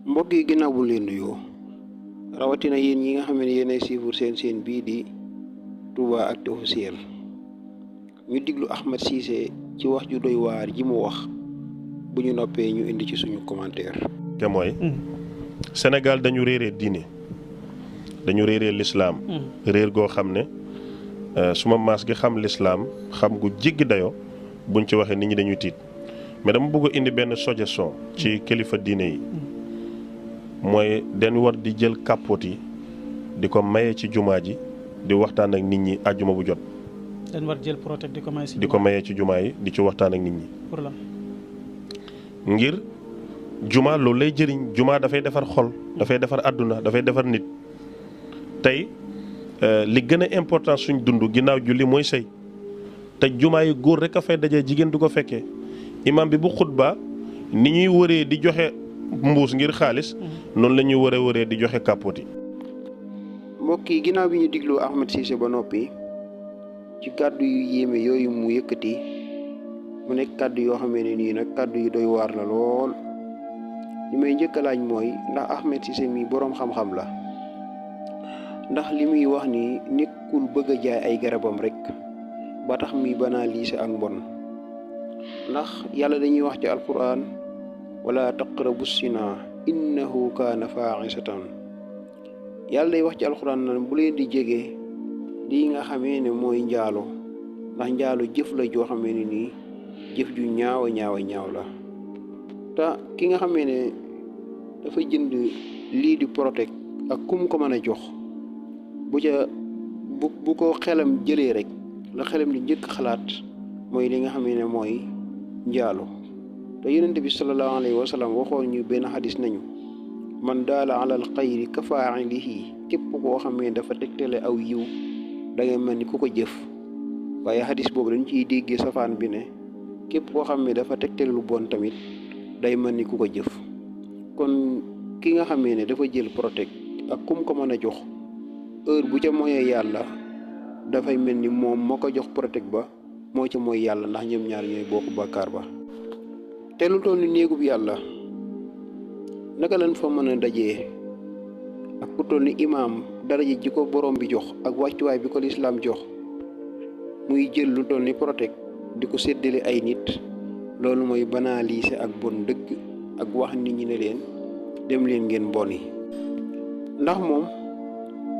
mbokk yi ginnaaw bu leen nuyoo rawatina yéen ñi nga xam ne yéenay suivre seen bii di Toubaactu officiel ñu diglu Ahmed Cissé ci wax ju doy waar ji mu wax bu ñu noppee ñu indi ci suñu commentaire. te mooy Sénégal dañu réeree diine dañu réeree lislaam réer goo xam ne suma maas gi xam lislaam xam gu jéggi dayoo buñ ci waxee nit ñi dañuy tiit mais dama bëgg a indi benn suggestion ci kilifa diine yi mooy den war di jël kàppoot yi di ko maye ci jumaa ji di waxtaan ak nit ñi àjjuma bu jot. den war jël protect di ko maye ci jumaa yi di ci waxtaan ak nit ñi. pour lan ngir jumaa loolu lay jëriñ jumaa dafay defar xol dafay defar àdduna dafay defar nit tey li gën a important suñ dund ginnaaw julli mooy sëy te jumaa yi góor rek a fay dajee jigéen du ko fekkee imam bi bu xutba ni ñuy wëree di joxe mbuus ngir xaalis noonu la ñuy wëree di joxe kàppooti. mbokk yi ginnaaw bi ñu diglu Ahmed Cissé ba noppi ci kàddu yu yéeme yooyu mu yëkkati mu nekk kàddu yoo xam ne nii nag kàddu yu doy waar la lool li may njëkk a laaj mooy ndax Ahmed Cissé mi boroom xam-xam la ndax li muy wax ni nekkul bëgg a jaay ay garabam rek ba tax mi banaliser ak mbon ndax yàlla dañuy wax ci alquran wala taqrabu zina innahu kaana faaxisatan yàlla day wax ci alquran na bu leen di jege lii nga xamee ne mooy njaalo ndax njaalo jëf la joo xamee ne nii jëf ju ñaaw la te ki nga xamee ne dafa jënd lii di protect ak kum ko mën a jox bu ko xelam jëlee rek la xelam di njëkk xalaat mooy li nga xamee ne mooy njaalo te yonent bi sallallahu alayhi wa sallam waxoon ñu benn xadis nañu man daala alal xayri ka faa'ilihi képp koo xamee dafa tegtale aw yiw da ngay mel ni ku ko jëf waaye xadis boobu dañ ciy déggee safaan bi ne képp koo xam ne dafa tegtale lu bon tamit day mel ni ku ko jëf kon ki nga xamee ne dafa jël protect ak kum ko mën a jox heure bu ca moyee yàlla dafay mel ni moom moo ko jox protect ba moo ca mooy yàlla ndax ñoom ñaar ñooy bokk bàkkaar ba te lu toll ni néegub yàlla naka lañ fa mën a dajee ak ku toll ni imaam daraja ji ko borom bi jox ak wàccuwaay bi ko lislaam jox muy jël lu toll ni protect di ko séddale ay nit loolu mooy banaliser ak bon dëgg ak wax nit ñi ne leen dem leen ngeen boni ndax moom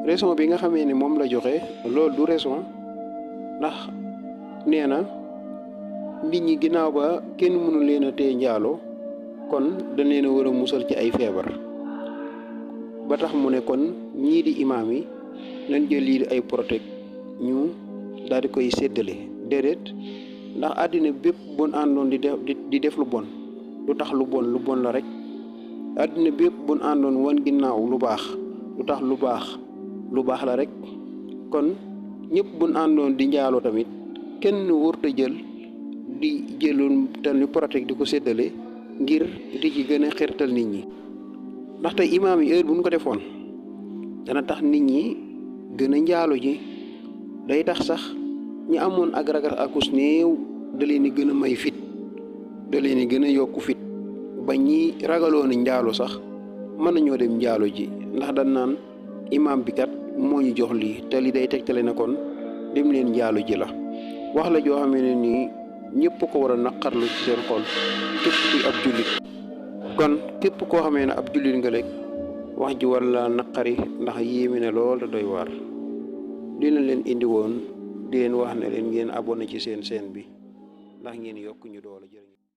raison bi nga xamee ne moom la joxe loolu du raison ndax nee na nit ñi ginnaaw ba kenn mënu leen a téye njaalo kon dañ leen a war a musal ci ay feebar ba tax mu ne kon ñii di imaam yi nañ jël lii di ay protect ñu daal di koy séddale déedéet ndax àddina bépp bon àndoon di def lu bon lu tax lu bon la rek àddina bépp bon àndoon wan ginnaaw lu baax lu tax lu baax la rek kon ñëpp bon àndoon di njaaloo tamit kenn wërta jël di jëloon te ni protect di ko séddale ngir di ci gën a xirtal nit ñi ndaxte imaam yi heure bu ñu ko defoon dana tax nit ñi gën a njaalo ji day tax sax ñi amoon ak ragal akus néew da leen di gën a may fit da leen di gën a yokku fit ba ñi ragaloon njaalo sax mën nañoo dem njaalo ji ndax dañ naan imaam bi kat moo ñu jox lii te li day tegtale na kon dem leen njaalo ji la wax la joo xam ne nii ñëpp ko war a naqarlu ci seen xol képp kuy ab jullit kon képp koo xamee ne ab jullit nga rek wax ji war la naqari ndax yéeme ne lool te doy waar li leen indi woon di leen wax ne leen ngeen abonné ci seen chaîne bi ndax ngeen yokk ñu doole jërë